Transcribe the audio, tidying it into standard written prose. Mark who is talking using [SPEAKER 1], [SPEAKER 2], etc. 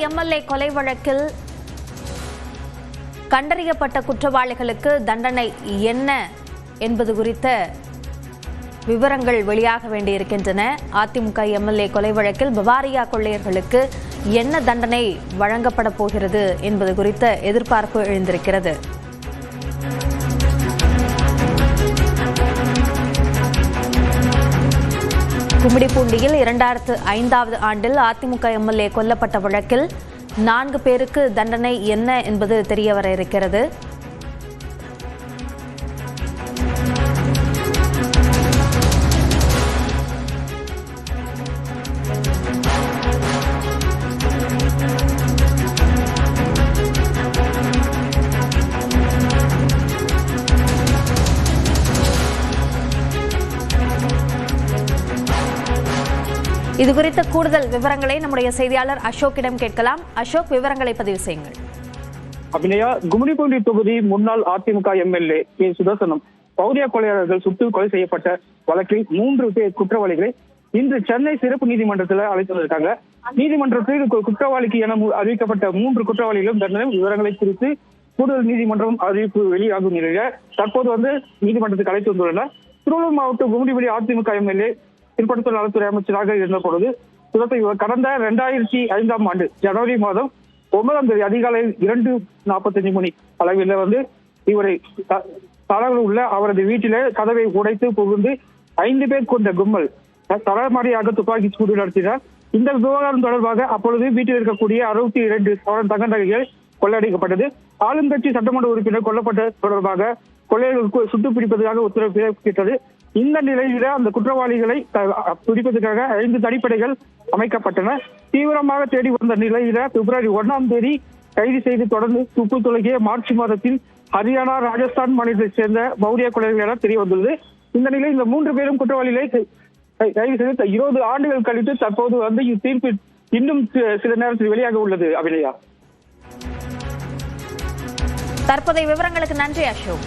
[SPEAKER 1] MLA கொலை வழக்கில் கண்டறியப்பட்ட குற்றவாளிகளுக்கு தண்டனை என்ன என்பது குறித்த விவரங்கள் வெளியாக வேண்டியிருக்கின்றன. அதிமுக எம்எல்ஏ கொலை வழக்கில் பவாரியா கொள்ளையர்களுக்கு என்ன தண்டனை வழங்கப்பட போகிறது என்பது குறித்த எதிர்பார்ப்பு எழுந்திருக்கிறது. கும்மிடிப்பூண்டியில் 2005 ஆண்டில் அதிமுக எம்எல்ஏ கொல்லப்பட்ட வழக்கில் 4 பேருக்கு தண்டனை என்ன என்பது தெரியவர இருக்கிறது. இதுகுறித்த கூடுதல் விவரங்களை நம்முடைய செய்தியாளர் அசோக்கிடம் கேட்கலாம். அசோக், விவரங்களை பதிவு செய்யுங்கள்.
[SPEAKER 2] அபிநயா, கும்மிடிப்பூண்டி தொகுதி முன்னாள் அதிமுக எம்எல்ஏ கே சுதர்சனம் பௌதிய கொலையாளர்கள் சுட்டு கொலை செய்யப்பட்ட வழக்கில் 3 பேர் குற்றவாளிகளை இன்று சென்னை சிறப்பு நீதிமன்றத்தில் அழைத்து வந்திருக்காங்க. நீதிமன்றத்தில் குற்றவாளிக்கு என அறிவிக்கப்பட்ட 3 குற்றவாளிகளும் தண்டனை விவரங்களை குறித்து கூடுதல் நீதிமன்றம் அறிவிப்பு வெளியாகும் நிலையில தற்போது நீதிமன்றத்துக்கு அழைத்து வந்துள்ளனர். திருவள்ளூர் மாவட்டம் கும்மிடிப்பூண்டி அதிமுக எம்எல்ஏ பிற்படுத்தல் நலத்துறை அமைச்சராக இருந்த பொழுது கடந்த 2005 ஆண்டு ஜனவரி மாதம் 9ஆம் தேதி அதிகாலை 2:45 மணி அளவில் இவரை தளவில் உள்ள அவரது வீட்டிலே கதவை உடைத்து புகுந்து 5 பேர் கொண்ட கும்பல் தரமாரியாக துப்பாக்கி சூடு நடத்தினார். இந்த விவகாரம் தொடர்பாக அப்பொழுது வீட்டில் இருக்கக்கூடிய 62 சவரன் தங்க நகைகள் கொள்ளையடிக்கப்பட்டது. ஆளுங்கட்சி சட்டமன்ற உறுப்பினர் கொல்லப்பட்ட தொடர்பாக கொள்ளையர்களுக்கு சுட்டு பிடிப்பதற்காக உத்தரவு பிறப்பித்தது. இந்த நிலையில அந்த குற்றவாளிகளை பிடிப்பதற்காக 5 தனிப்படைகள் அமைக்கப்பட்டன. தீவிரமாக தேடி வந்த நிலையில பிப்ரவரி 1ஆம் தேதி கைது செய்து தொடர்ந்து துப்பு துலகிய மார்ச் மாதத்தில் ஹரியானா, ராஜஸ்தான் மாநிலத்தைச் சேர்ந்த பௌதிய கொலைகள் என தெரிய வந்துள்ளது. இந்த நிலையில் இந்த 3 பேரும் குற்றவாளிகளை கைது செய்து 20 ஆண்டுகள் கழித்து தற்போது தீர்ப்பு இன்னும் சில நேரத்தில் வெளியாக உள்ளது. அபிநயா,
[SPEAKER 1] தற்போதைய விவரங்களுக்கு நன்றி அசோக்.